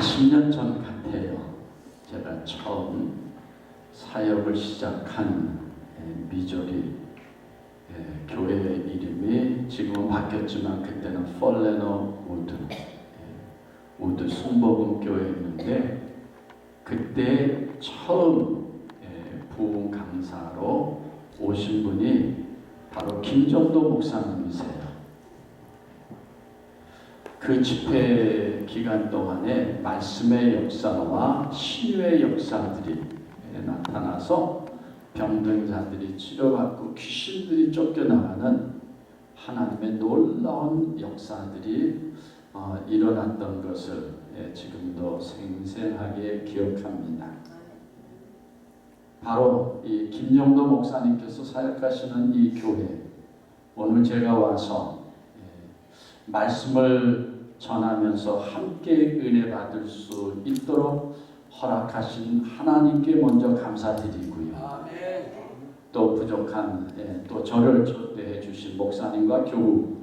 40년 전 같아요. 제가 처음 사역을 시작한 미조리 교회 이름이 지금은 바뀌었지만 그때는 펄레너 우드 순복음 교회였는데, 그때 처음 부흥 강사로 오신 분이 바로 김정도 목사님이세요. 그 집회 기간 동안에 말씀의 역사와 치유의 역사들이 나타나서 병든 자들이 치료받고 귀신들이 쫓겨나가는 하나님의 놀라운 역사들이 일어났던 것을 지금도 생생하게 기억합니다. 바로 이 김정도 목사님께서 사역하시는 이 교회, 오늘 제가 와서 말씀을 전하면서 함께 은혜 받을 수 있도록 허락하신 하나님께 먼저 감사드리고요. 아멘. 또 부족한 또 저를 초대해 주신 목사님과 교우,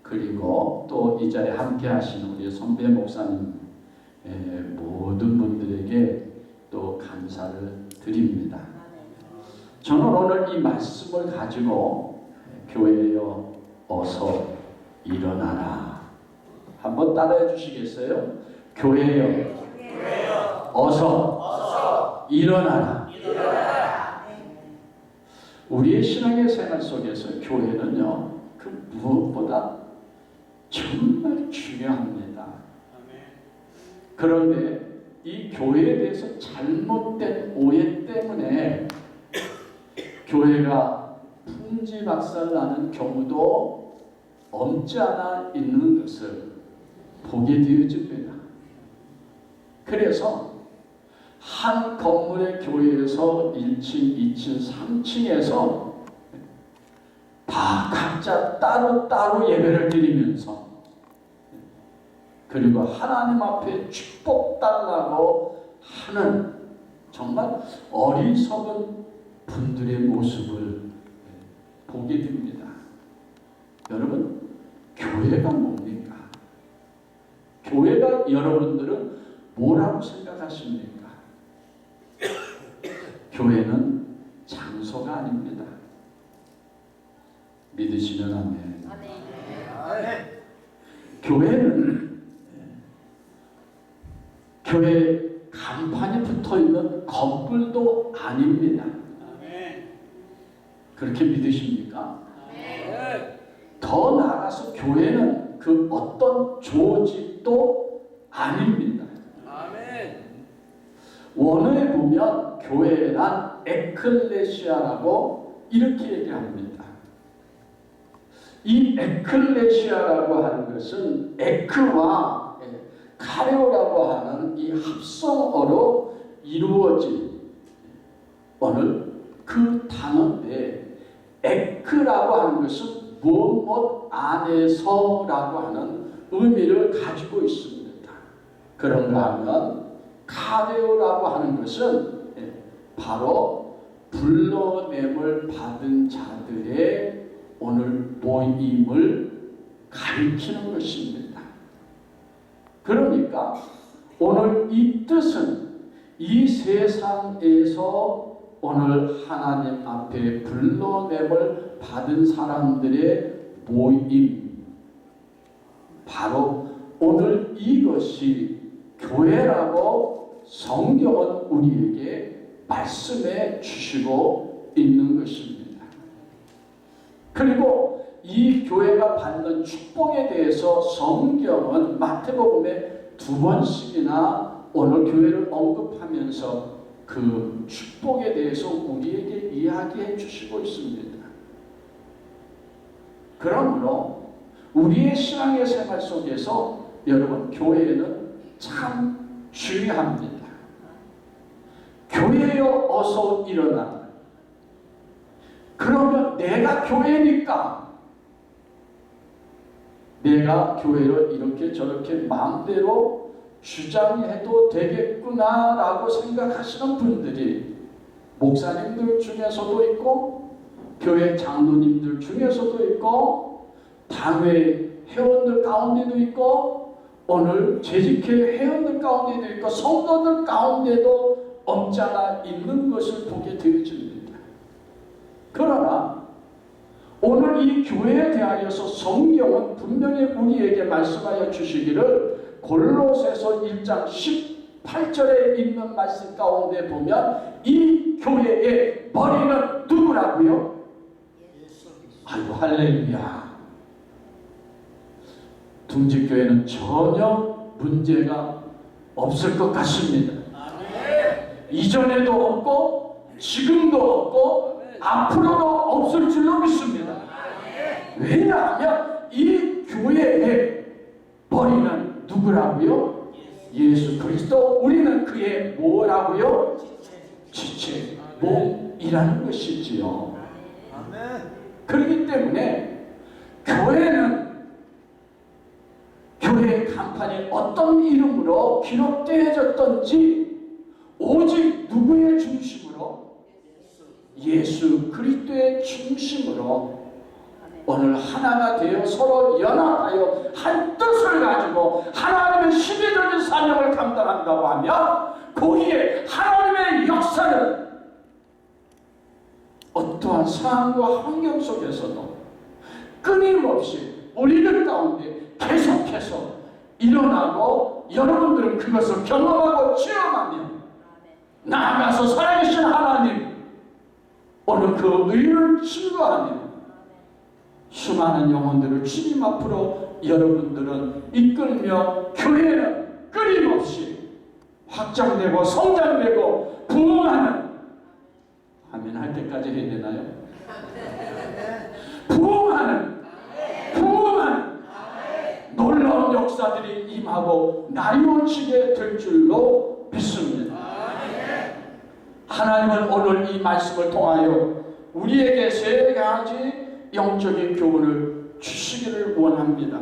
그리고 또 이 자리에 함께 하시는 우리 선배 목사님 모든 분들에게 또 감사를 드립니다. 저는 오늘 이 말씀을 가지고 교회여 어서 일어나라. 한번 따라해 주시겠어요? 교회여 어서 일어나라. 우리의 신앙의 생활 속에서 교회는요, 그 무엇보다 정말 중요합니다. 그런데 이 교회에 대해서 잘못된 오해 때문에 교회가 풍지박살나는 경우도 없지 않아 있는 것을 보게 되어집니다. 그래서 한 건물의 교회에서 1층, 2층, 3층에서 다 각자 따로따로 예배를 드리면서, 그리고 하나님 앞에 축복 달라고 하는 정말 어리석은 분들의 모습을 보게 됩니다. 여러분, 교회가 뭡니까? 교회가 여러분들은 뭐라고 생각하십니까? 교회는 장소가 아닙니다. 믿으시면 아멘. 아멘. 교회는 교회 간판이 붙어있는 건물도 아닙니다. 아멘. 그렇게 믿으십니까? 아멘. 더 나아가서 교회는 그 어떤 조직도 아닙니다. 아멘. 원어에 보면 교회란 에클레시아라고 이렇게 얘기합니다. 이 에클레시아라고 하는 것은 에크와 카레오라고 하는 이 합성어로 이루어진 오늘 그 단어인데, 에크라고 하는 것은 무엇 안에서라고 하는 의미를 가지고 있습니다. 그런가 하면 카레오라고 하는 것은 바로 불러냄을 받은 자들의 오늘 모임을 가리키는 것입니다. 그러니까 오늘 이 뜻은 이 세상에서 오늘 하나님 앞에 불러냄을 받은 사람들의 모임, 바로 오늘 이것이 교회라고 성경은 우리에게 말씀해 주시고 있는 것입니다. 그리고 이 교회가 받는 축복에 대해서 성경은 마태복음에 2번씩이나 오늘 교회를 언급하면서 그 축복에 대해서 우리에게 이야기해 주시고 있습니다. 그러므로 우리의 신앙의 생활 속에서 여러분, 교회는 참 중요합니다. 교회여 어서 일어나. 그러면 내가 교회니까 내가 교회를 이렇게 저렇게 마음대로 주장해도 되겠구나라고 생각하시는 분들이 목사님들 중에서도 있고 교회 장로님들 중에서도 있고 당회 회원들 가운데도 있고 오늘 재직회 회원들 가운데도 있고 성도들 가운데도 없잖아 있는 것을 보게 되어집니다. 그러나 오늘 이 교회에 대하여서 성경은 분명히 우리에게 말씀하여 주시기를 골로새서 1장 18절에 있는 말씀 가운데 보면 이 교회의 머리는 누구라고요? 아이고 할렐루야. 둥지교회는 전혀 문제가 없을 것 같습니다. 이전에도 없고 지금도 없고 앞으로도 없을 줄로 믿습니다. 왜냐하면 이 교회의 머리는 누구라고요? 예수 그리스도. 우리는 그의 뭐라고요? 지체, 몸이라는 것이지요. 그렇기 때문에 교회는 교회의 간판이 어떤 이름으로 기록되어졌던지 오직 누구의 중심으로? 예수 그리스도의 중심으로 오늘 하나가 되어 서로 연합하여 한 뜻을 가지고 하나님의 시대적인 사명을 감당한다고 하면 거기에 하나님의 역사는 어떠한 상황과 환경 속에서도 끊임없이 우리들 가운데 계속해서 일어나고 여러분들은 그것을 경험하고 체험하며 나아가서 살아계신 하나님 오늘 그 의를 증거하며 수많은 영혼들을 주님 앞으로 여러분들은 이끌며 교회는 끊임없이 확장되고 성장되고 부흥하는 아멘 할 때까지 해야 되나요? 부흥하는 놀라운 역사들이 임하고 나뉘어지게 될 줄로 믿습니다. 하나님은 오늘 이 말씀을 통하여 우리에게 세 가지 영적인 교훈을 주시기를 원합니다.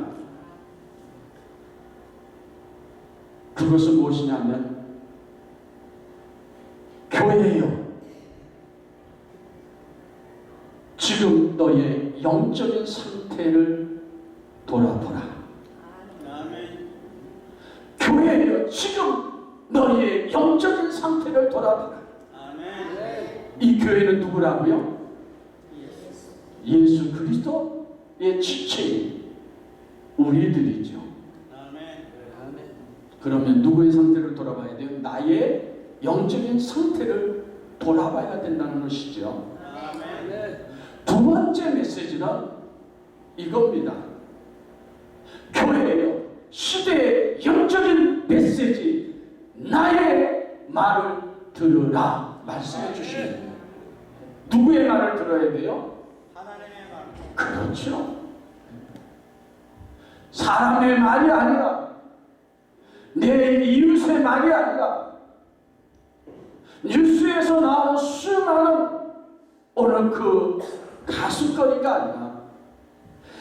그것은 무엇이냐면 교회여 지금 너의 영적인 상태를 돌아보라. 교회여 지금 너의 영적인 상태를 돌아보라. 이 교회는 누구라고요? 예수 그리스도의 지체인 우리들이죠. 그러면 누구의 상태를 돌아봐야 돼요? 나의 영적인 상태를 돌아봐야 된다는 것이죠. 두 번째 메시지는 이겁니다. 교회예요. 시대의 영적인 메시지 나의 말을 들으라 말씀해 주십니다. 누구의 말을 들어야 돼요? 하나님의 말. 그렇죠. 사람의 말이 아니라 내 이웃의 말이 아니라 뉴스에서 나오는 수많은 오늘 그 가슴거리가 아니라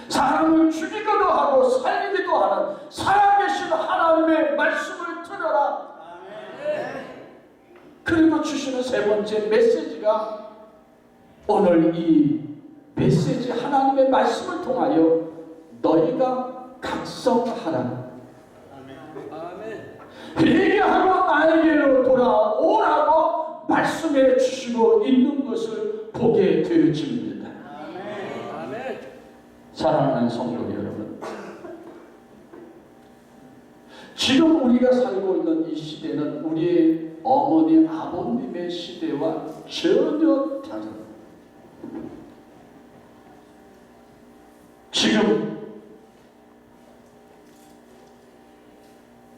사람을 죽이기도 하고 살리기도 하는 살아계신 하나님의 말씀을 들어라. 그리고 주시는 세 번째 메시지가 오늘 이 메시지 하나님의 말씀을 통하여 너희가 각성하라. 회개하고 나에게로 돌아오라고 말씀해 주시고 있는 것을 보게 되어집니다. 사랑하는 성도 여러분, 지금 우리가 살고 있는 이 시대는 우리의 어머니 아버님의 시대와 전혀 다른, 지금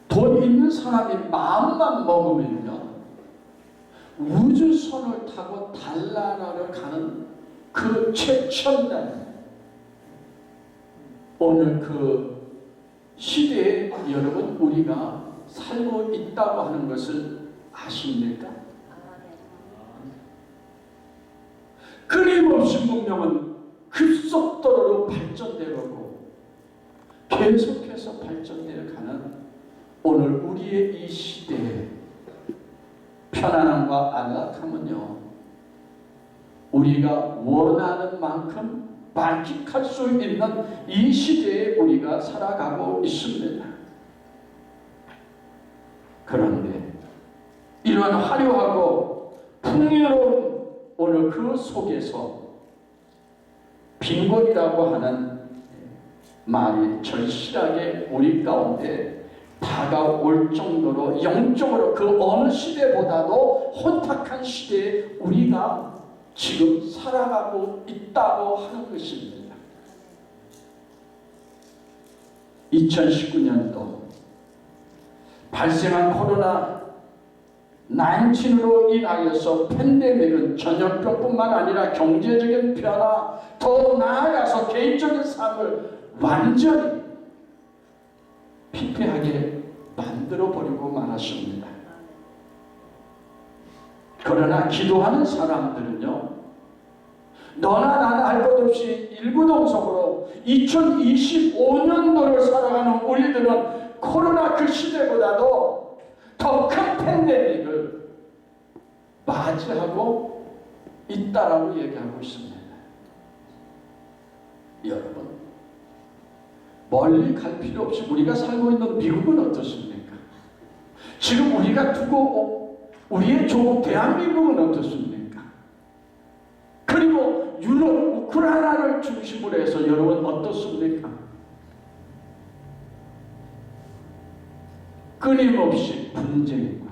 돈 있는 사람이 마음만 먹으면요 우주선을 타고 달나라를 가는 그 최첨단 오늘 그 시대에 여러분 우리가 살고 있다고 하는 것을 아십니까? 끊임없이 문명은 급속도로 발전되고 계속해서 발전되어 가는 오늘 우리의 이 시대에 편안함과 안락함은요 우리가 원하는 만큼 만끽할 수 있는 이 시대에 우리가 살아가고 있습니다. 그런데 이런 화려하고 풍요로운 오늘 그 속에서 빈곤이라고 하는 말이 절실하게 우리 가운데 다가올 정도로 영적으로 그 어느 시대보다도 혼탁한 시대에 우리가 지금 살아가고 있다고 하는 것입니다. 2019년도 발생한 코로나 19으로 인하여서 팬데믹은 전염병뿐만 아니라 경제적인 변화, 더 나아가서 개인적인 삶을 완전히 피폐하게 만들어버리고 말았습니다. 그러나 기도하는 사람들은요, 너나 나나 할 것 없이 일구동성으로 2025년도를 살아가는 우리들은 코로나 그 시대보다도 더 큰 팬데믹을 맞이하고 있다라고 얘기하고 있습니다. 여러분, 멀리 갈 필요 없이 우리가 살고 있는 미국은 어떻습니까? 지금 우리가 두고 우리의 조국 대한민국은 어떻습니까? 그리고 유럽, 우크라이나를 중심으로 해서 여러분 어떻습니까? 끊임없이 분쟁과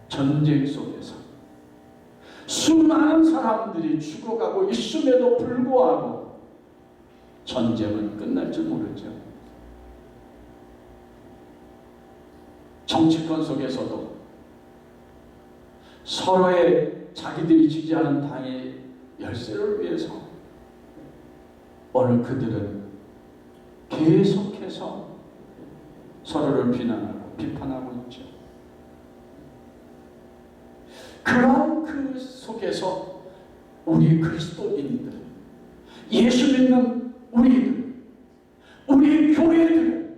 전쟁 속에서 수많은 사람들이 죽어가고 있음에도 불구하고 전쟁은 끝날 줄 모르죠. 정치권 속에서도 서로의 자기들이 지지하는 당의 열세를 위해서 오늘 그들은 계속해서 서로를 비난하고 비판하고 있죠. 그런 그 속에서 우리 그리스도인들, 예수 믿는 우리들, 우리 교회들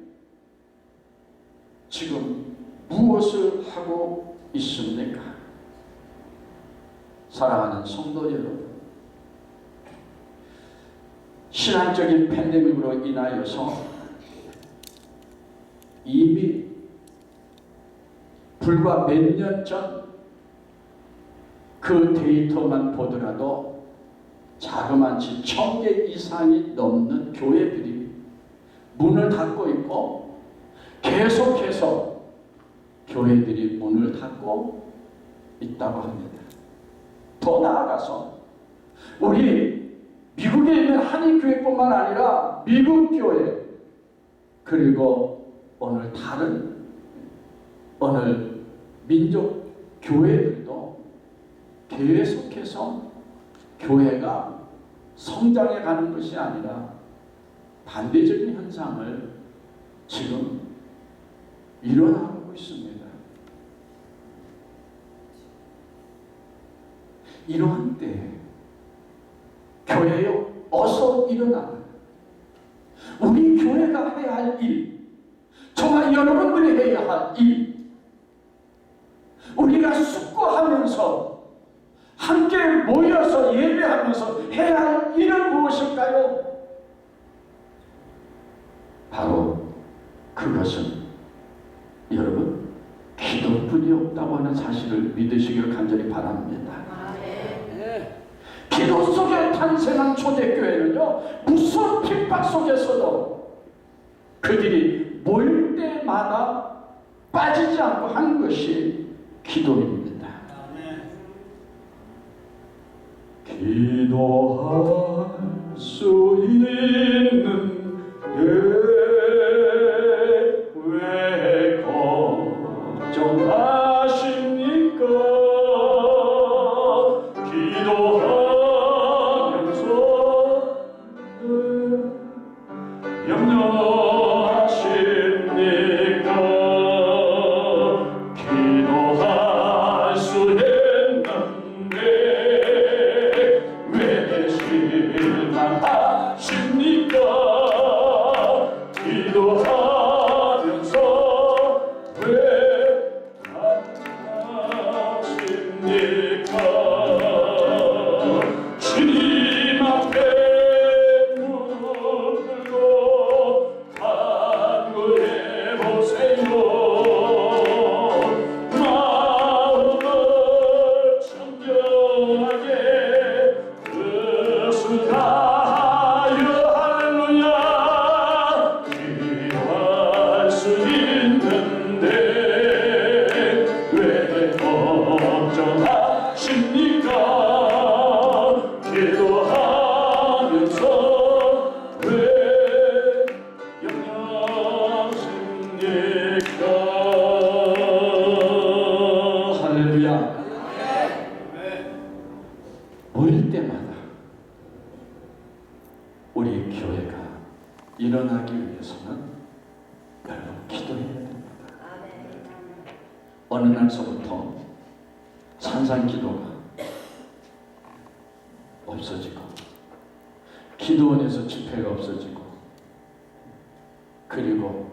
지금 무엇을 하고 있습니까? 사랑하는 성도 여러분, 신앙적인 팬데믹으로 인하여서 이미 불과 몇 년 전 그 데이터만 보더라도 자그마치 1000개 이상이 넘는 교회들이 문을 닫고 있고, 계속해서 교회들이 문을 닫고 있다고 합니다. 더 나아가서 우리 미국에 있는 한인교회뿐만 아니라 미국 교회, 그리고 오늘 다른 오늘 민족 교회들도 계속해서 교회가 성장해 가는 것이 아니라 반대적인 현상을 지금 일어나고 있습니다. 이러한 때 교회요, 어서 일어나. 우리 교회가 해야 할 일, 저와 여러분들이 해야 할 일, 우리가 숙고하면서 함께 모여서 예배하면서 해야 할 일은 무엇일까요? 바로 그것은 여러분 기도뿐이 없다고 하는 사실을 믿으시기를 간절히 바랍니다. 기도 속에 탄생한 초대교회는요, 무슨 핍박 속에서도 그들이 모일 때마다 빠지지 않고 한 것이 기도입니다. 기도할 수 있는 왜 걱정하십니까? 기도하면서 염려하십니까? 기도할 수 있는데 왜 실망하십니까? 어느 날서부터 산상기도가 없어지고 기도원에서 집회가 없어지고 그리고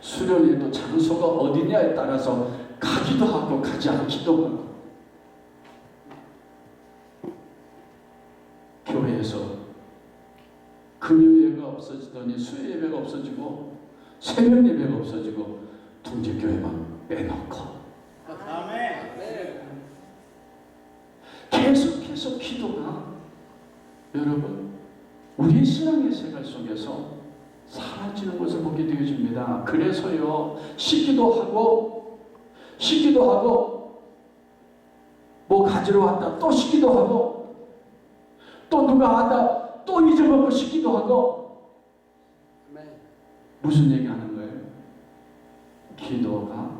수련회도 장소가 어디냐에 따라서 가기도 하고 가지 않기도 하고 교회에서 금요예배가 없어지더니 수요예배가 없어지고 새벽예배가 없어지고 동집교회만 빼놓고 계속 기도가 여러분 우리 신앙의 생활 속에서 사라지는 것을 보게 되어집니다. 그래서요 씻기도 하고 뭐 가지러 왔다 또 씻기도 하고 또 누가 왔다 또 잊어먹고 씻기도 하고 무슨 얘기하는 거예요? 기도가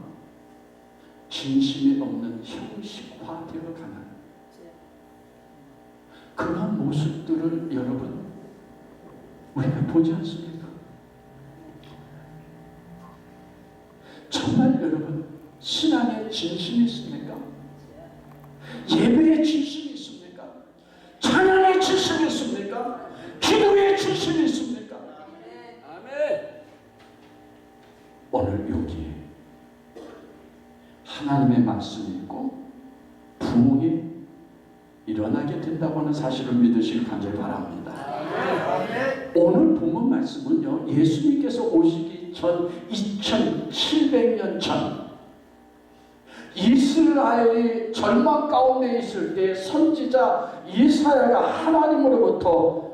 진심이 없는 형식화되어 가는 그런 모습들을 여러분 우리가 보지 않습니까? 정말 여러분 신앙에 진심이 있습니까? 예배에 진심이 있습니까? 찬양에 진심이 있습니까? 기도에 진심이 있습니까? 아멘. 오늘 여기에 하나님의 말씀이 있고 부흥이 일어나게 된다고 하는 사실을 믿으시길 간절히 바랍니다. 오늘 본문 말씀은요 예수님께서 오시기 전 2700년 전 이스라엘이 절망 가운데 있을 때 선지자 이사야가 하나님으로부터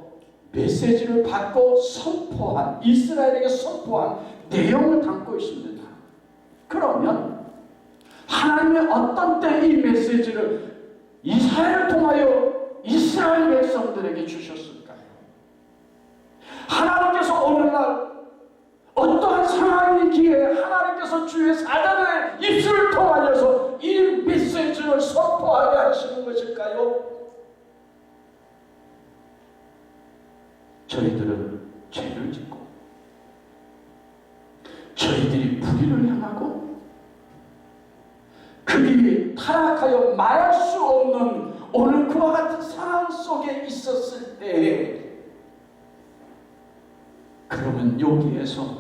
메시지를 받고 선포한 이스라엘에게 선포한 내용을 담고 있습니다. 그러면 하나님의 어떤 때 이 메시지를 이사야를 통하여 이스라엘 백성들에게 주셨을까요? 하나님께서 오늘날 어떠한 상황이기에 하나님께서 주의 사자들의 입술을 통하여서 이 메시지를 선포하게 하시는 것일까요? 저희들은 죄를 짓고 저희들이 불의를 행하고 그 길이 타락하여 말할 수 없는 오늘 그와 같은 상황 속에 있었을 때 그러면 여기에서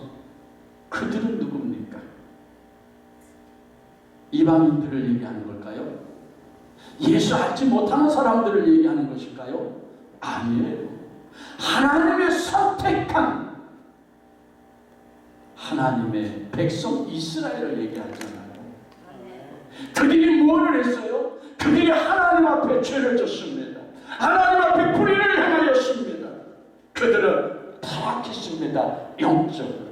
그들은 누굽니까? 이방인들을 얘기하는 걸까요? 예수 알지 못하는 사람들을 얘기하는 것일까요? 아니에요. 하나님의 선택한 하나님의 백성 이스라엘을 얘기하잖아요. 그들이 무엇을 했어요? 그들이 하나님 앞에 죄를 졌습니다. 하나님 앞에 불의를 행하였습니다. 그들은 타락했습니다. 영적으로.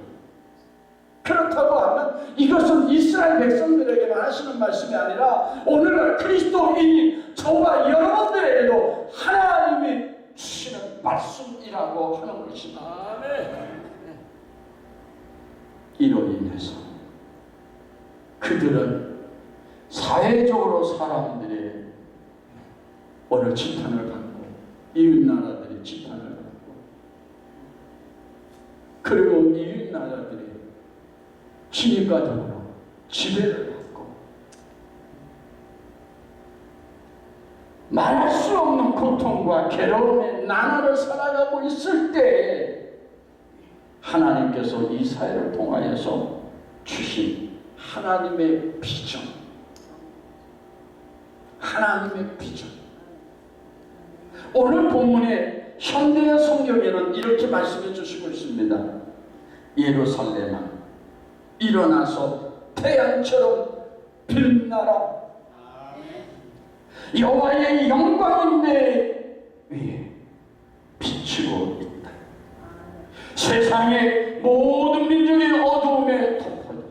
그렇다고 하면 이것은 이스라엘 백성들에게만 하시는 말씀이 아니라 오늘날 그리스도인인 저와 여러분들에게도 하나님이 주시는 말씀이라고 하는 것입니다. 아멘. 이로 인해서 그들은 사회적으로 사람들의 오늘 지탄을 받고 이웃나라들의 지탄을 받고 그리고 이웃나라들의 진입과 더불어 지배를 받고 말할 수 없는 고통과 괴로움의 나날을 살아가고 있을 때 하나님께서 이사야를 통하여서 주신 하나님의 비전 하나님의 비전. 오늘 본문의 현대의 성경에는 이렇게 말씀해 주시고 있습니다. 예루살렘아 일어나서 태양처럼 빛나라. 여호와의 영광이 내 위에 비치고 있다. 세상의 모든 민족의 어두움에 덮어도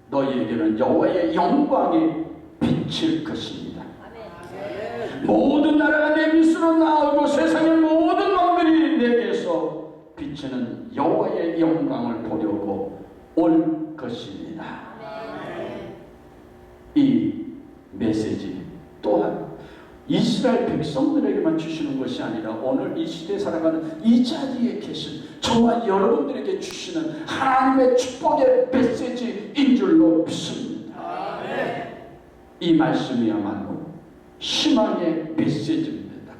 너희에게는 여호와의 영광이 비칠 것입니다. 모든 나라가 내 밑으로 나오고 세상의 모든 왕들이 내게서 비치는 여호와의 영광을 보려고 올 것입니다. 이 메시지 또한 이스라엘 백성들에게만 주시는 것이 아니라 오늘 이 시대에 살아가는 이 자리에 계신 저와 여러분들에게 주시는 하나님의 축복의 메시지인 줄로 믿습니다. 이 말씀이야말로 희망의 메시지입니다.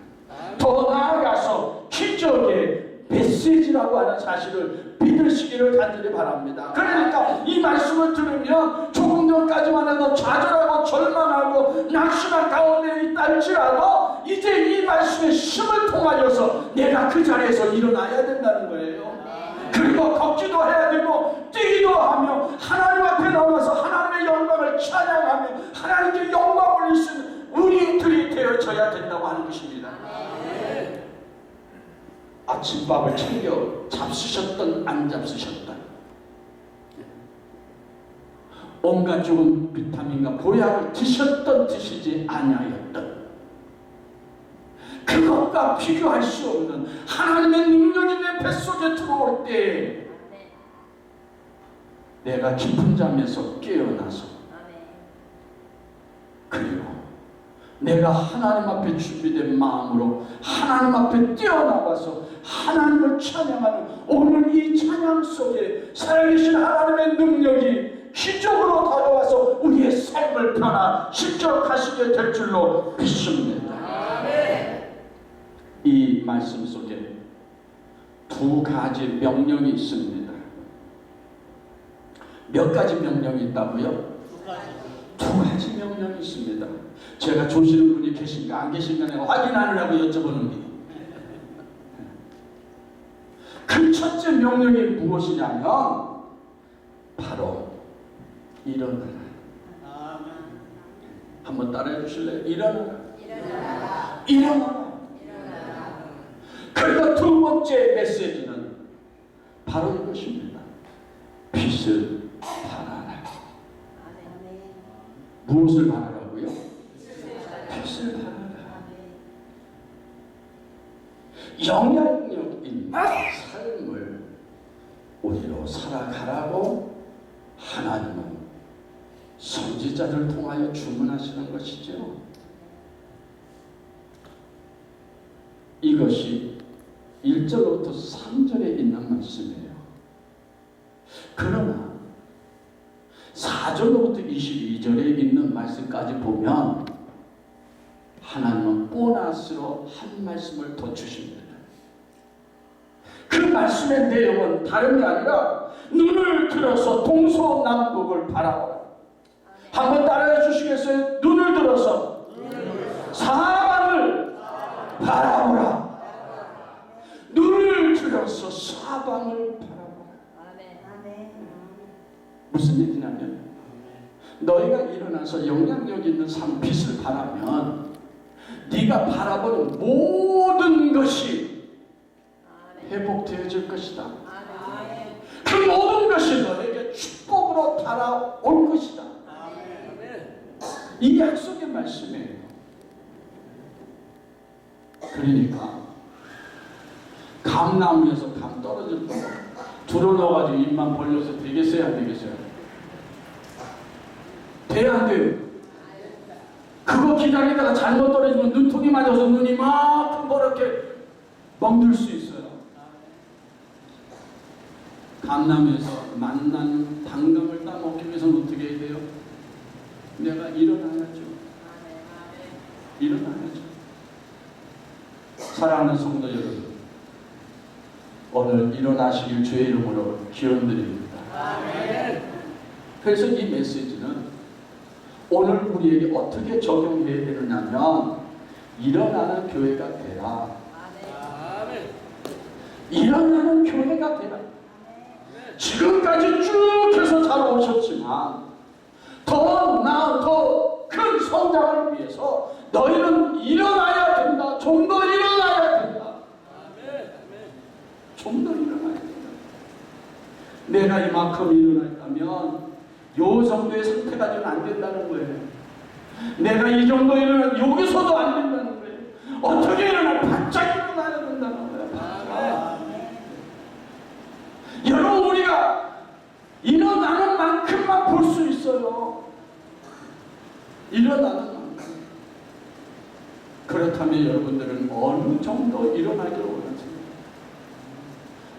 더 나아가서 기적의 메시지라고 하는 사실을 믿으시기를 간절히 바랍니다. 그러니까 이 말씀을 들으면 조금 전까지만 해도 좌절하고 절망하고 낙심한 가운데 있다 할지라도 이제 이 말씀의 힘을 통하여서 내가 그 자리에서 일어나야 된다는 거예요. 그리고 걷기도 해야 되고 뛰기도 하며 하나님 앞에 나와서 하나님의 영광을 찬양하며 하나님께 영광 올릴 수 있는 우리들이 되어져야 된다고 하는 것입니다. 아침밥을 챙겨 잡수셨던 안 잡수셨던 온갖 좋은 비타민과 보약을 드셨던 드시지 아니하였던 그것과 비교할 수 없는 하나님의 능력이 내 뱃속에 들어올 때 내가 깊은 잠에서 깨어나서 그리고 내가 하나님 앞에 준비된 마음으로 하나님 앞에 뛰어나가서 하나님을 찬양하는 오늘 이 찬양 속에 살아계신 하나님의 능력이 기적으로 다가와서 우리의 삶을 변화시켜가시게 될 줄로 믿습니다. 이 말씀 속에 두 가지 명령이 있습니다. 몇 가지 명령이 있다고요? 두 가지 명령이 있습니다. 제가 조시는 분이 계신가 안 계신가 내가 확인하느라고 여쭤보는 게 그 첫째 명령이 무엇이냐면 바로 일어나라. 한번 따라해 주실래요? 일어나라. 일어나라. 그리고 두 번째 메시지는 바로 이것입니다. 빛을 발하라. 무엇을 발하라고요? 빛을 발하라. 영향력 있는 삶을 우리로 살아가라고 하나님은 선지자들을 통하여 주문하시는 것이죠. 이것이 1절부터 3절에 있는 말씀이에요. 그러나 4절로부터 22절에 있는 말씀까지 보면 하나님은 보너스로 한 말씀을 더 주십니다. 그 말씀의 내용은 다름이 아니라 눈을 들어서 동서남북을 바라보라. 한번 따라해 주시겠어요? 눈을 들어서 사방을 바라보라. 눈을 들어서 사방을 바라보라. 무슨 얘기냐면 너희가 일어나서 영향력 있는 삶 빛을 바라면 네가 바라보는 모든 것이 회복되어질 것이다. 그 모든 것이 너에게 축복으로 달아올 것이다. 이 약속의 말씀이에요. 그러니까 감나무에서 감 떨어질 거 들어 넣어가지고 입만 벌려서 되겠어요? 안 되겠어요? 돼야 안 돼요? 그거 기다리다가 잘못 떨어지면 눈통이 맞아서 눈이 막 이렇게 멍들 수 있어요. 감나무에서 만난 단감을 따먹기 위해서는 어떻게 해야 돼요? 내가 일어나야죠. 일어나야죠. 사랑하는 성도 여러분, 오늘 일어나시길 주의 이름으로 기원드립니다. 그래서 이 메시지는 오늘 우리에게 어떻게 적용해야 되느냐면 일어나는 교회가 되라. 일어나는 교회가 되라. 지금까지 쭉 해서 잘 오셨지만 더 나은 더 큰 성장을 위해서 너희는 일어나야 된다. 좀 더 일어나야 된다. 좀 더 일어나야 된다. 내가 이만큼 일어났다면 요 정도의 상태가 되면 안 된다는 거예요. 내가 이 정도 일어나면 여기서도 안 된다는 거예요. 어떻게 일어나? 바짝 일어나야 된다는 거예요. 바짝. 여러분 우리가 일어나는 만큼만 볼 수 있어요. 일어나는 만큼. 그렇다면 여러분들은 어느 정도 일어나기를 원하십니까?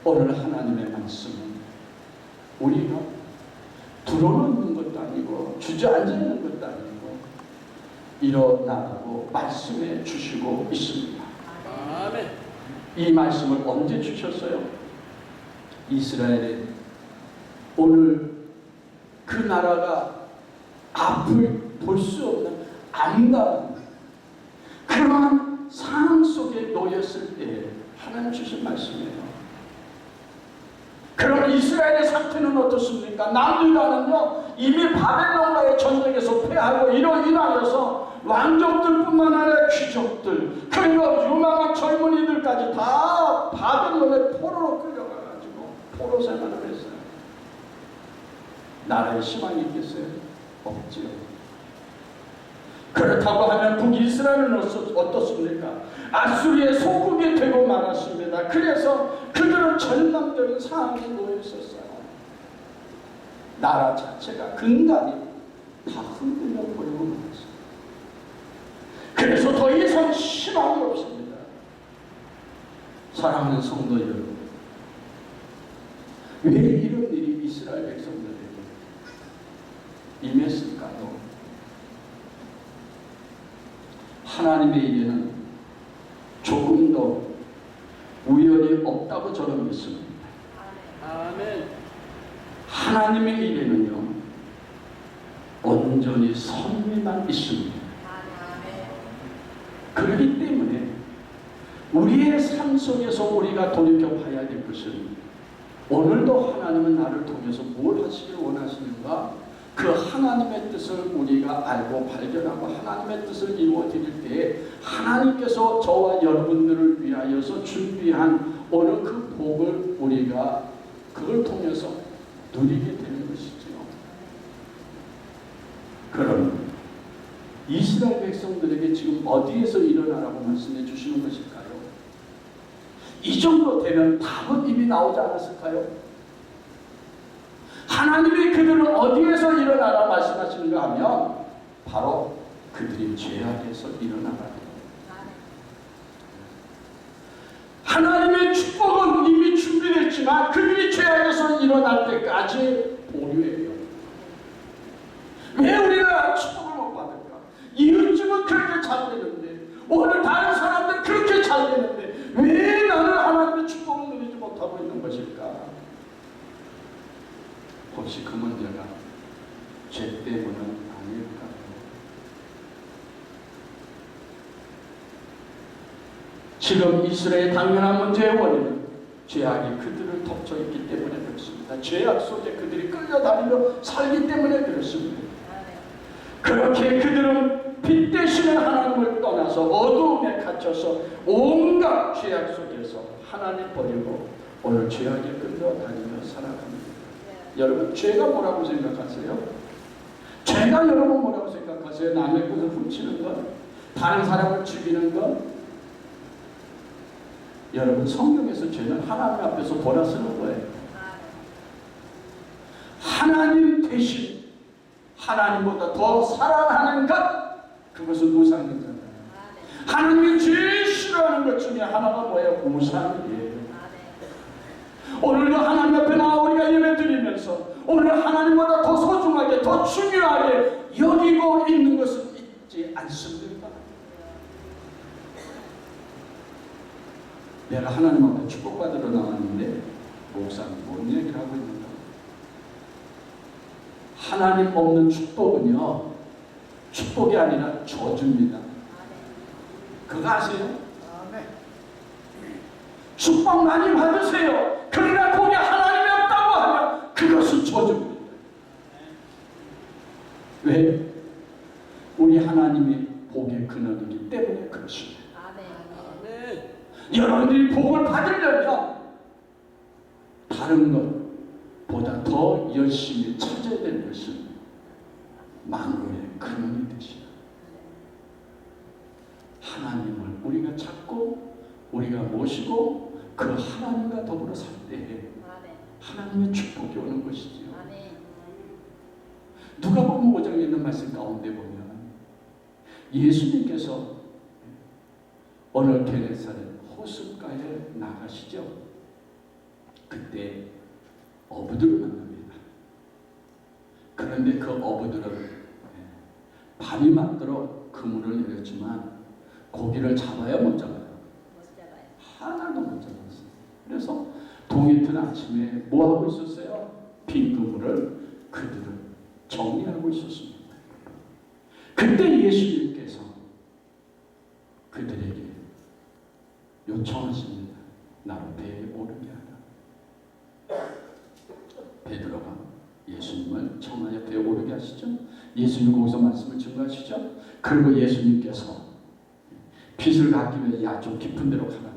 오늘 하나님의 말씀은 우리가 들어놓는 것도 아니고 주저앉아 있는 것도 아니고 일어나라고 말씀해 주시고 있습니다. 아멘. 이 말씀을 언제 주셨어요? 이스라엘에 오늘 그 나라가 앞을 볼 수 없는 암담한 그러한 상황 속에 놓였을 때 하나님 주신 말씀이에요. 그럼 이스라엘의 상태는 어떻습니까? 남유다는요 이미 바벨론과의 전쟁에서 패하고 이로 인하여서 왕족들뿐만 아니라 귀족들 그리고 유망한 젊은이들까지 다 바벨론의 포로로 끌려가가지고 포로 생활을 했어요. 나라에 희망이 있겠어요? 없지요. 그렇다고 하면 북이스라엘은 어떻습니까? 아수리의 속국이 되고 말았습니다. 그래서 그들은 절망적인 상황에 놓여 있었어요. 나라 자체가 근간이 다 흔들려 버리고 말았어요. 그래서 더 이상 희망이 없습니다. 사랑하는 성도 여러분, 왜 이런 일이 이스라엘 백성들에게 임했을까요? 하나님의 일에는 조금 더 우연이 없다고 저는 믿습니다. 아멘. 하나님의 일에는요 온전히 섭리만 있습니다. 그렇기 때문에 우리의 삶 속에서 우리가 돌이켜봐야 될 것은 오늘도 하나님은 나를 통해서 뭘 하시길 원하시는가? 그 하나님의 뜻을 우리가 알고 발견하고 하나님의 뜻을 이루어 드릴 때에 하나님께서 저와 여러분들을 위하여서 준비한 오늘 그 복을 우리가 그걸 통해서 누리게 되는 것이죠. 그럼 이스라엘 백성들에게 지금 어디에서 일어나라고 말씀해 주시는 것일까요? 이 정도 되면 답은 이미 나오지 않았을까요? 하나님이 그들을 어디에서 일어나라 말씀하시는가 하면 바로 그들이 죄악에서 일어나라. 하나님의 축복은 이미 준비됐지만 그들이 죄악에서 일어날 때까지 보류해요. 왜 우리가 축복을 못 받을까? 이웃집은 그렇게 잘 되는데 오늘 다른 사람들 그렇게 잘 되는데 왜 나는 하나님의 축복을 누리지 못하고 있는 것일까? 혹시 그 문제가 죄 때문은 아닐까요? 지금 이스라엘의 당연한 문제의 원인은 죄악이 그들을 덮쳐 있기 때문에 그렇습니다. 죄악 속에 그들이 끌려다니며 살기 때문에 그렇습니다. 그렇게 그들은 빛 되시는 하나님을 떠나서 어두움에 갇혀서 온갖 죄악 속에서 하나님 버리고 오늘 죄악에 끌려다니며 살아갑니다. 여러분 죄가 뭐라고 생각하세요? 죄가 여러분 뭐라고 생각하세요? 남의 것을 훔치는 것? 다른 사람을 죽이는 것? 여러분 성경에서 죄는 하나님 앞에서 돌아서는 거예요. 하나님 대신 하나님보다 더 사랑하는 것 그것은 우상이잖아요. 하나님이 제일 싫어하는 것 중에 하나가 뭐예요? 우상이에요. 오늘도 하나님 앞에 나와 우리가 예배 드리면서 오늘 하나님보다 더 소중하게 더 중요하게 여기고 있는 것은 있지 않습니까? 내가 하나님 앞에 축복받으러 나왔는데 목사님 뭔 얘기를 하고 있는가? 하나님 없는 축복은요 축복이 아니라 저주입니다. 그거 아세요? 축복 많이 받으세요. 그러나 거기에 하나님이 없다고 하면 그것은 저주입니다. 왜? 우리 하나님이 복의 근원이기 때문에 그렇습니다. 아멘. 여러분들이 복을 받으려면 다른 것보다 더 열심히 찾아야 되는 것은 만물의 근원이 되시는 하나님을 우리가 찾고 우리가 모시고 그 하나님과 더불어 살 때 하나님의 축복이 오는 것이지요. 누가복음 5장에 있는 말씀 가운데 보면 예수님께서 어느 게네사렛 호숫가에 나가시죠. 그때 어부들을 만납니다. 그런데 그 어부들은 밤이 맞도록 그 그물을 내렸지만 고기를 잡아야 못 잡아요. 못 잡아요. 하나도 못 잡았어요. 그래서 동이틀 아침에 뭐 하고 있었어요? 빈 그물을 그들은 정리하고 있었습니다. 그때 예수님께서 그들에게 요청하십니다. 나로 배에 오르게 하라. 베드로가 예수님을 청하여 배에 오르게 하시죠. 예수님 거기서 말씀을 증거하시죠. 그리고 예수님께서 빚을 갚기 위해 야 좀 깊은 데로 가라.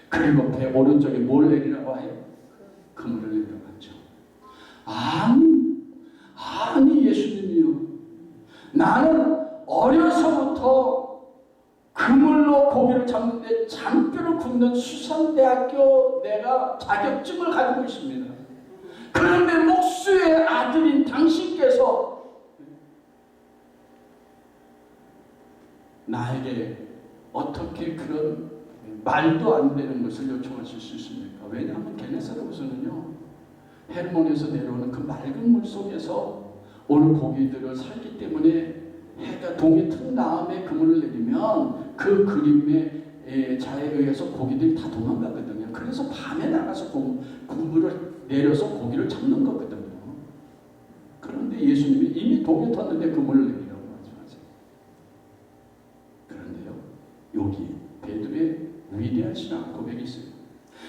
그리고 배 오른쪽에 뭘 내리라고 해요? 그물을 내려갔죠. 아니 예수님이요. 나는 어려서부터 그물로 고기를 잡는데 잔뼈를 굽는 수산대학교 내가 자격증을 가지고 있습니다. 그런데 목수의 아들인 당신께서 나에게 어떻게 그런 말도 안 되는 것을 요청하실 수 있습니까? 왜냐하면 게네사렛에서는요, 헬몬에서 내려오는 그 맑은 물 속에서 오늘 고기들을 살기 때문에 해가 동이 튼 다음에 그물을 내리면 그 그림의 자에 의해서 고기들이 다 도망가거든요. 그래서 밤에 나가서 그물을 내려서 고기를 잡는 거거든요. 그런데 예수님이 이미 동이 텄는데 그물을 내리라고 말씀하세요. 그런데요, 여기 베드로의 위대한 신앙 고백이 있어요.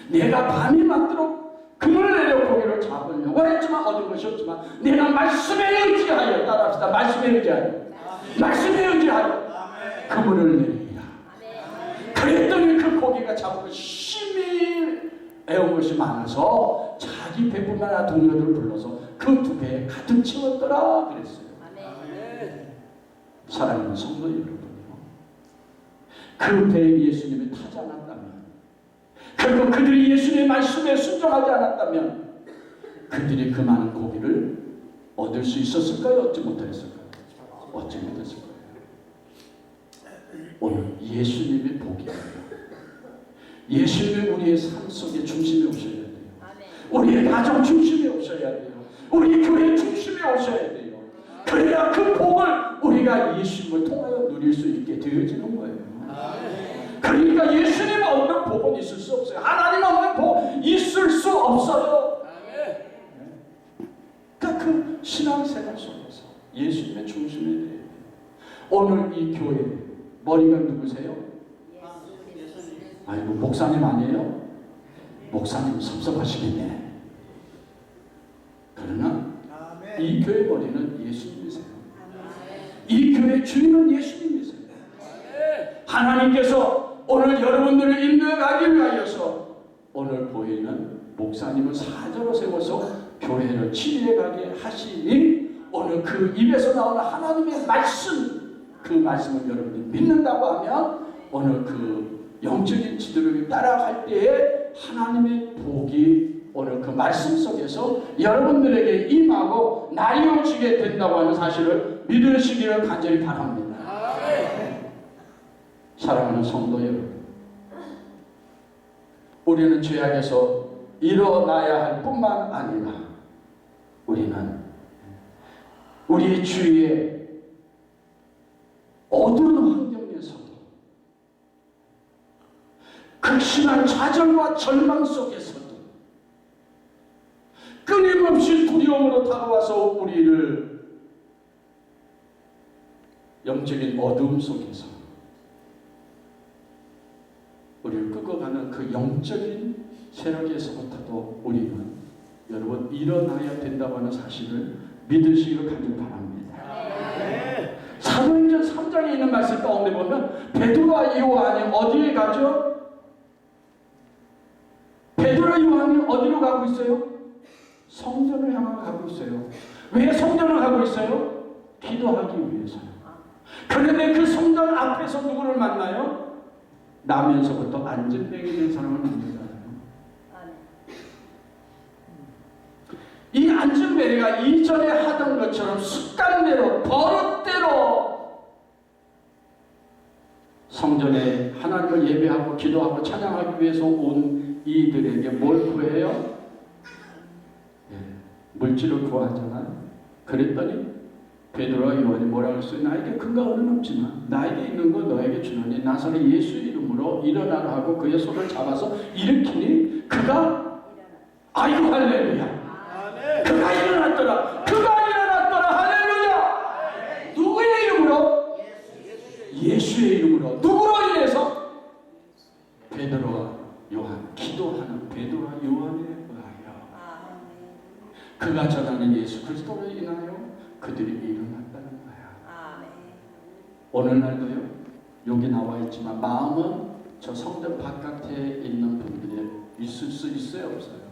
내가 밤이 맞도록 그물을 내려 고기를 잡으려고 했지만 얻은 것이 없지만 내가 말씀에 의지하여, 따라합시다. 말씀에 의지하여, 말씀에 의지하여 그물을 내리라. 그랬더니 그 고기가 잡고 심히 애운 것이 많아서 자기 배뿐만 아니라 동료들을 불러서 그 두 배에 가득 채웠더라 그랬어요. 사랑하는 성도 여러분요, 그 배에 예수님이 타지 않았다면, 그리고 그들이 예수님의 말씀에 순종하지 않았다면 그들이 그 많은 고기를 얻을 수 있었을까요? 얻지 못했을까요? 얻지 못했을 거예요. 오늘 예수님의 복이에요. 예수님이 우리의 삶 속에 중심에 오셔야 돼요. 우리의 가정 중심에 오셔야 돼요. 우리 교회 중심에 오셔야 돼요. 그래야 그 복을 우리가 예수님을 통하여 누릴 수 있게 되어지는 거예요. 그러니까 예수님 없는 복은 있을 수 없어요. 하나님 없는 복 있을 수 없어요. 그러니까 그 신앙생활 속에서 예수님의 중심에 대해 오늘 이 교회 머리가 누구세요? 아이고 목사님 아니에요? 목사님 섭섭하시겠네. 그러나 이 교회 머리는 예수님이세요. 이 교회 주인은 예수님이세요. 하나님께서 오늘 여러분들을 인도해 가기 위하여서 오늘 보이는 목사님을 사자로 세워서 교회를 치유해 가게 하시니 오늘 그 입에서 나오는 하나님의 말씀, 그 말씀을 여러분들이 믿는다고 하면 오늘 그 영적인 지도를 따라갈 때에 하나님의 복이 오늘 그 말씀 속에서 여러분들에게 임하고 나뉘어지게 된다고 하는 사실을 믿으시기를 간절히 바랍니다. 사랑하는 성도 여러분, 우리는 죄악에서 일어나야 할 뿐만 아니라 우리는 우리의 주위에 어두운 환경에서도 극심한 좌절과 절망 속에서도 끊임없이 두려움으로 다가와서 우리를 영적인 어두움 속에서 우리를 끌어가는 그 영적인 세력에서부터도 우리는 여러분 일어나야 된다고 하는 사실을 믿으시기를 간절히 바랍니다. 사도행전 3장에 있는 말씀 가운데 보면 베드로와 요한이 어디에 가죠? 베드로와 요한이 어디로 가고 있어요? 성전을 향하여 가고 있어요. 왜 성전을 가고 있어요? 기도하기 위해서요. 그런데 그 성전 앞에서 누구를 만나요? 나면서부터 안전뱅이 된 사람을 만나요. 이 안전뱅이가 이전에 하던 것처럼 습관대로 버릇대로 성전에 하나님을 예배하고 기도하고 찬양하기 위해서 온 이들에게 뭘 구해요? 물질을 구하잖아요. 그랬더니 베드로와 요한이 뭐라고 했어요? 나에게 근거 은은 없지만 나에게 있는 거 너에게 주노니 나사렛 예수의 이름으로 일어나라 하고 그의 손을 잡아서 일으키니 그가 아이고 할렐루야. 아멘. 그가 일어났더라. 그가 일어났더라. 할렐루야. 누구의 이름으로? 예수의 이름으로. 누구로 인해서? 베드로와 요한, 기도하는 베드로와 요한에 의하여 그가 전하는 예수 그리스도로 인하여 그들이 일어났다는 거야. 오늘날도요, 여기 나와 있지만 마음은 저 성전 바깥에 있는 분들이 있을 수 있어요, 없어요?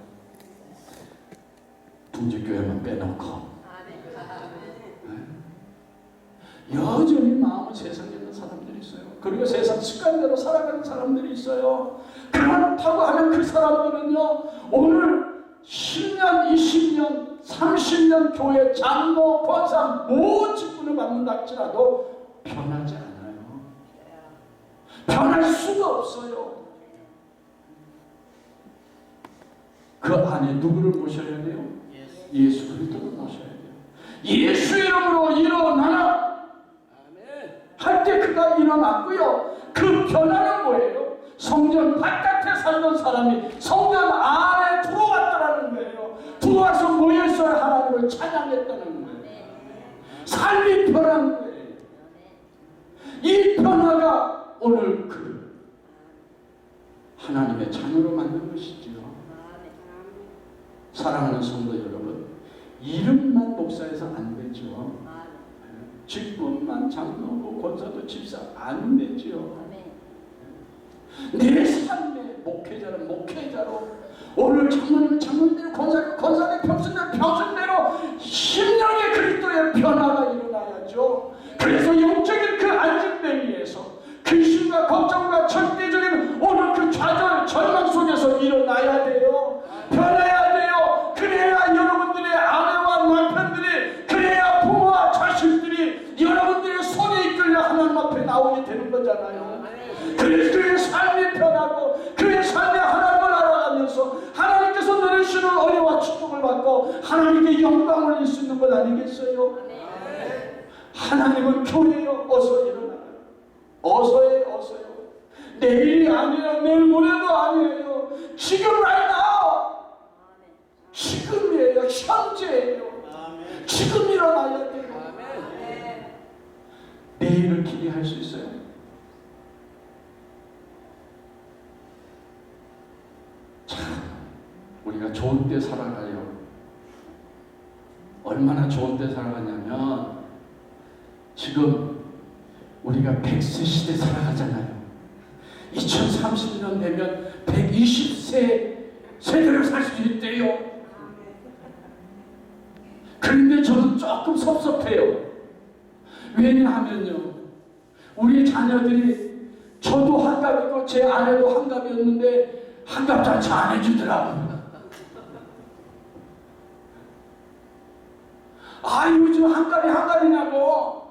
둥지교회만 빼놓고 여전히 마음은 세상에 있는 사람들이 있어요. 그리고 세상 습관대로 살아가는 사람들이 있어요. 그렇다고 하면 그 사람들은요, 오늘 10년, 20년, 30년 교회 장로, 권사 모든 직분을 받는다 할지라도 변하지 않아요. 변할 수가 없어요. 그 안에 누구를 모셔야 돼요? 예수 그리스도를 모셔야 돼요. 예수 이름으로 일어나라 할 때 그가 일어났고요. 그 변화는 뭐예요? 성전 바깥에 살던 사람이 성전 안에 들어왔다라는 거예요. 들어와서 모여서 하나님을 찬양했다는 거예요. 삶이 변한 거예요. 이 변화가 오늘 그 하나님의 자녀로 만든 것이지요. 사랑하는 성도 여러분, 이름만 목사해서 안 되죠. 직분만 장로고 권사도 집사 안 되죠. 내 삶의 목회자는 목회자로, 오늘 장로님은 장로님대로, 권사는 권사는 평신대로 평신대로 심령의 그리스도의 변화가 일어나야죠. 그래서 영적인 그 안진대 위에서 근심과 걱정과 절대적인 오늘 그 좌절 절망 속에서 일어나야 돼요. 변해야 돼요. 그래야 여러분들의 아내와 남편들이, 그래야 부모와 자식들이 여러분들의 손에 이끌려 하나님 앞에 나오게 되는 거잖아요. 그래서 그의 삶이 변하고 그의 삶에 하나님을 알아가면서 하나님께서 누리시는 은혜와 축복을 받고 하나님께 영광을 올릴 수 있는 것 아니겠어요? 하나님은 교회요, 어서 일어나요. 어서요, 어서요. 내일이 아니에요. 내일 모레도 아니에요. 지금 right now. 지금이에요. 현재예요. 지금 일어나야 돼요. 내일을 기대할 수 있어요? 참, 우리가 좋은 때 살아가요. 얼마나 좋은 때 살아가냐면 지금 우리가 100세 시대 살아가잖아요. 2030년 되면 120세 세대를 살 수 있대요. 그런데 저는 조금 섭섭해요. 왜냐하면요, 우리 자녀들이, 저도 한갑이고 제 아내도 한갑이었는데 한갑잔치 안 해주더라고요. 아, 요즘 한갑이냐고.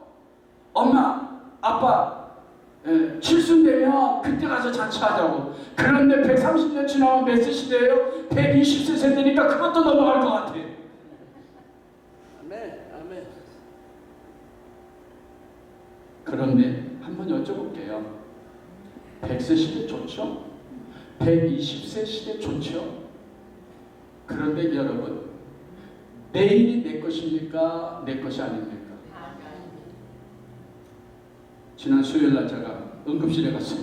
엄마, 아빠, 칠순 되면 그때 가서 잔치하자고. 그런데 130년 지나면 몇 세 시대예요? 120세 세대니까 그것도 넘어갈 것 같아. 아멘. 아멘. 그런데 한번 여쭤볼게요. 100세 시대 좋죠? 120세 시대 좋죠? 그런데 여러분, 내일이 내 것입니까? 내 것이 아닙니까? 지난 수요일날 제가 응급실에 갔어요.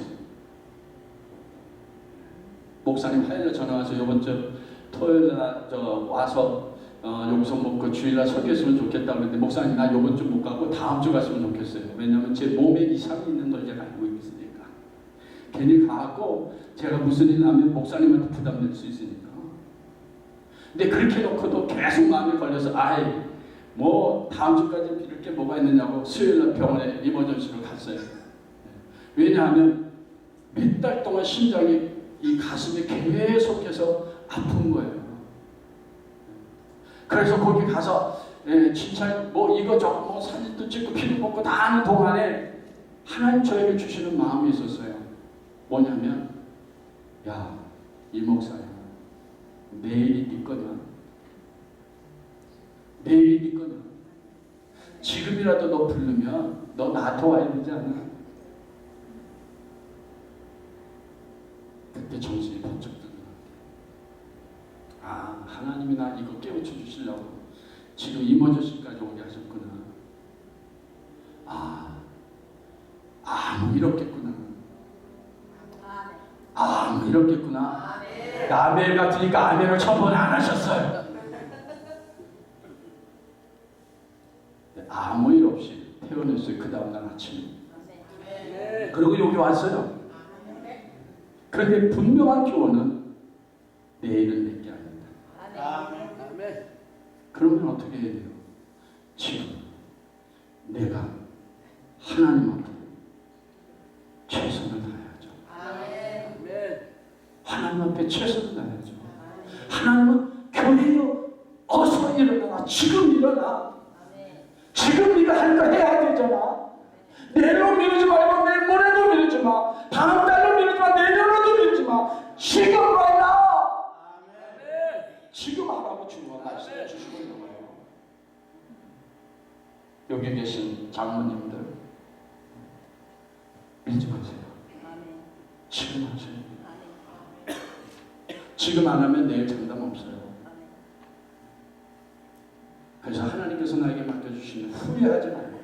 목사님 화요일에 전화와서 이번 주 토요일날 와서 여기서 뭐 주일날 설교했으면 좋겠다 그랬는데, 목사님 나 이번 주 못 가고 다음 주 갔으면 좋겠어요. 왜냐하면 제 몸에 이상이 있는 걸 제가 알고 있으니까. 괜히 가고 제가 무슨 일 나면 목사님한테 부담될 수 있으니까. 근데 그렇게 놓고도 계속 마음에 걸려서 뭐 다음 주까지 빌을 게 뭐가 있느냐고 수요일날 병원에 이머전시로 갔어요. 왜냐하면 몇 달 동안 심장이, 이 가슴이 계속해서 아픈 거예요. 그래서 거기 가서 진찰 뭐 이거저거 뭐 사진도 찍고 피도 먹고 다 하는 동안에 하나님 저에게 주시는 마음이 있었어요. 뭐냐면, 야, 이 목사야, 내일이 네 거냐? 내일이 네 거냐? 지금이라도 너 부르면 너 나한테 와야 되지 않나? 그때 정신이 번쩍 드는 것 같아요. 아, 하나님이 나 이거 깨우쳐 주시려고 지금 이모저씨까지 오게 하셨구나. 뭐 이렇겠구나. 뭐 이렇겠구나. 아멘 같으니까 아멘을 1000번 안 하셨어요. 아무 일 없이 태어났어요. 그 다음날 아침에. 그리고 여기 왔어요. 그런데 분명한 교훈은 내일은 내게 아니다. 아멘. 그러면 어떻게 해야 돼요? 지금 내가 하나님 앞에 최선을 다해야죠. 아멘. 하나님 앞에 최선을 다해야죠. 하나님은 교회여 어서 일어나라. 지금 일어나. 지금 네가 할 거 해야 되잖아. 내일로 미루지 말고 내일 모레도 미루지 마. 다음 달로 미루지 마. 내년으로도 미루지 마. 지금 right now. 지금 하라고 중요한 말씀을 주시고 있는 거예요. 여기 계신 장모님들 밀지 마세요. 지금 하셔야 돼요. 지금 안 하면 내일 장담 없어요. 그래서 하나님께서 나에게 맡겨주시는 후회하지 말고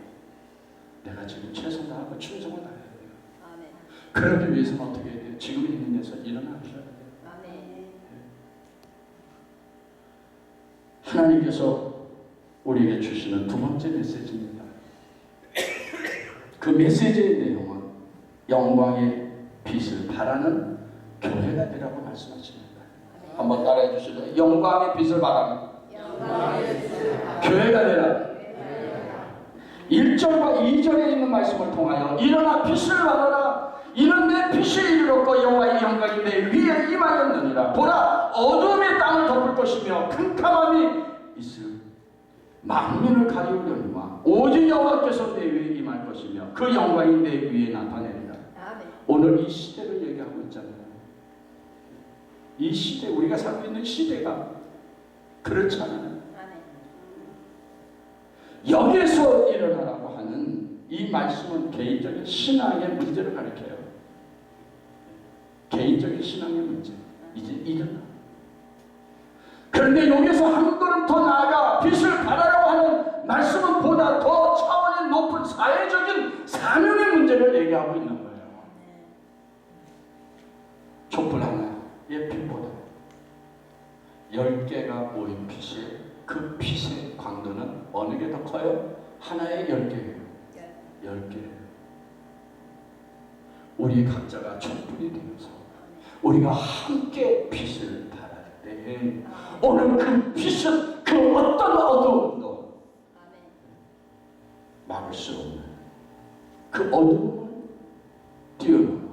내가 지금 최선 다하고 충성을 다해야 돼요. 그러기 위해서는 어떻게 해야 돼요? 지금 있는 데서 일어나셔야 돼요. 하나님께서 우리에게 주시는 두 번째 메시지입니다. 그 메시지의 내용은 영광의 빛을 발하는 교회가 되라고 말씀하십니다. 한번 따라해 주실래요? 영광의 빛을 발하는 교회가 되라. 1절과 2절에 있는 말씀을 통하여 일어나 빛을 발하라. 이는 내 빛이 이르렀고 여호와의 영광이 내 위에 임하였느니라. 보라, 어둠이 땅을 덮을 것이며 캄캄함이 있을 만민을 가리우려니와 오직 여호와께서 내 위에 임할 것이며 그 영광이 내 위에 나타내리라. 오늘 이 시대를 얘기하고 있잖아요. 이 시대, 우리가 살고 있는 시대가 그렇잖아요. 여기에서 일어나라고 하는 이 말씀은 개인적인 신앙의 문제를 가리켜요. 개인적인 신앙의 문제. 이제 일어나. 그런데 여기서 한 걸음 더 나아가 빛을 발하라고 하는 말씀은 보다 더 차원이 높은 사회적인 사명의 문제를 얘기하고 있는 거예요. 촛불 하나의 빛보다 10개가 모인 빛이 그 빛의 광도는 어느 게 더 커요? 하나의 10개예요. 10개. 우리 각자가 촛불이 되면서 우리가 함께 빛을 발할 때 오늘 그 빛은 그 어떤 어두움도 막을 수 없는 그 어두움을 뛰어넘어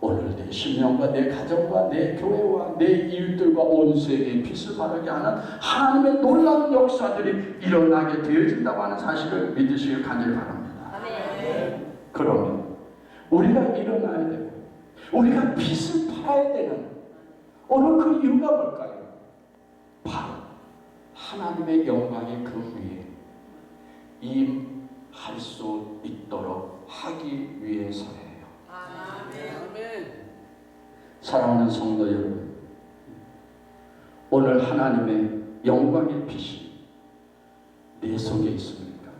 오늘 내 심령과 내 가정과 내 교회와 내 이웃들과 온 세계에 빛을 발하게 하는 하나님의 놀라운 역사들이 일어나게 되어진다고 하는 사실을 믿으시길 간절히 바랍니다. 그러면 우리가 일어나야 되고 우리가 빛을 발해야 되는 오늘 그 이유가 뭘까요? 바로 하나님의 영광이 그 위에 임할 수 있도록 하기 위해서예요. 아멘. 사랑하는 성도 여러분, 오늘 하나님의 영광의 빛이 내 속에 있습니까?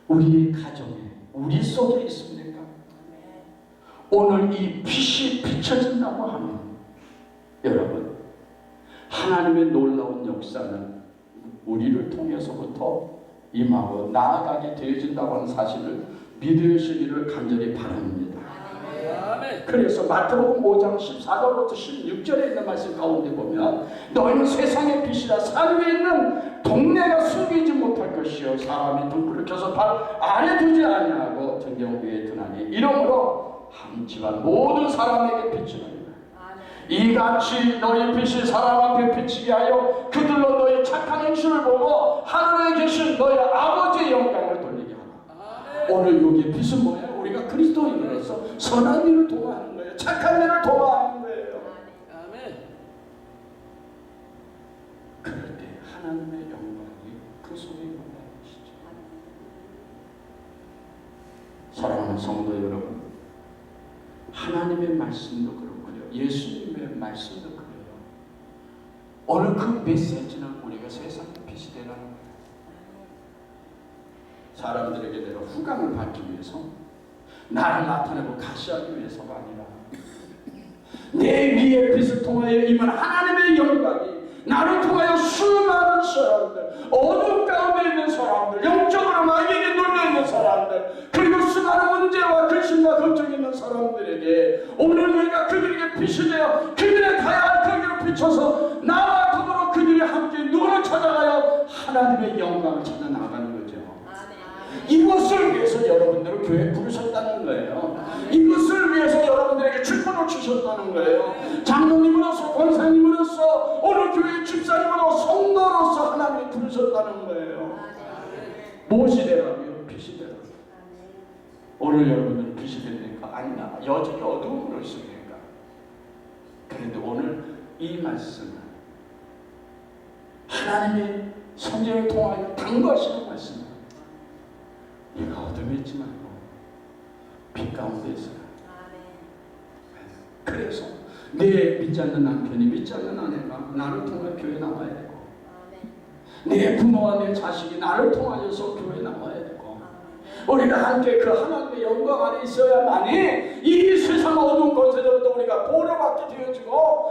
우리 가정에, 우리 속에 있습니까? 오늘 이 빛이 비춰진다고 하면 여러분, 하나님의 놀라운 역사는 우리를 통해서부터 임하고 나아가게 되어진다고 하는 사실을 믿으시기를 간절히 바랍니다. 아멘. 그래서 마태복음 5장 14절부터 16절에 있는 말씀 가운데 보면 너희는 세상의 빛이라 산 위에 있는 동네가 숨기지 못할 것이요 사람이 등불을 켜서 발 아래 두지 아니하고 등경 위에 두나니 이러므로 한 집안 모든 사람에게 비추느니라. 이같이 너희 빛이 사람 앞에 비치게 하여 그들로 너희 착한 행실을 보고 하늘에 계신 너희 아버지의 영광을 돌리게 하라. 오늘 여기에 빛은 뭐예요? 우리가 그리스도인으로서 선한 일을 도모하는 거예요. 착한 일을 도모하는 거예요. 아멘. 그럴 때 하나님의 영광이 그 속에 사랑하는 성도 여러분, 하나님의 말씀도 그렇고요, 예수님의 말씀도 그래요. 오늘 그 메시지는 우리가 세상의 빛이 되라는 거예요. 사람들에게 내가 후감을 받기 위해서, 나를 나타내고 가시하기 위해서가 아니라 내 위에 빛을 통하여 임한 하나님의 영광이 나를 통하여 수많은 사람들, 어둠 가운데 있는 사람들, 영적으로 마귀에게 눌려있는 사람들, 그리고 수많은 문제와 근심과 걱정이 있는 사람들에게 오늘 내가 그들에게 빛이 되어 그들의 가야 할 거기로 비춰서 나와 더불어 그들이 함께 누구를 찾아가요? 하나님의 영광을 찾아 나가는 거죠. 이것을 위해서 여러분들을 교회에 부르셨다는 거예요. 이것을 위해서 여러분들에게 축복을 주셨다는 거예요. 장로님으로서, 권사님으로서, 오늘 교회 집사님으로, 성도로서 하나님이 부르셨다는 거예요. 무엇이 되라고요? 빛이 되라고요. 오늘 여러분들은 빛이 됩니까? 아니나 여전히 어두움으로 있습니까? 그런데 오늘 이 말씀은 하나님의 선지를 통하여 당부하시는 말씀입니다. 네가 어둠에 있지 말고 빛 가운데 있어라. 그래서 내 믿지 않는 남편이, 믿지 않는 아내가 나를 통해 교회 나와야 되고, 내 부모와 내 자식이 나를 통하여서 교회 나와야 되고, 우리가 함께 그 하나님의 영광 안에 있어야만이 이 세상 어두운 곳에서부터 우리가 보호받게 되어지고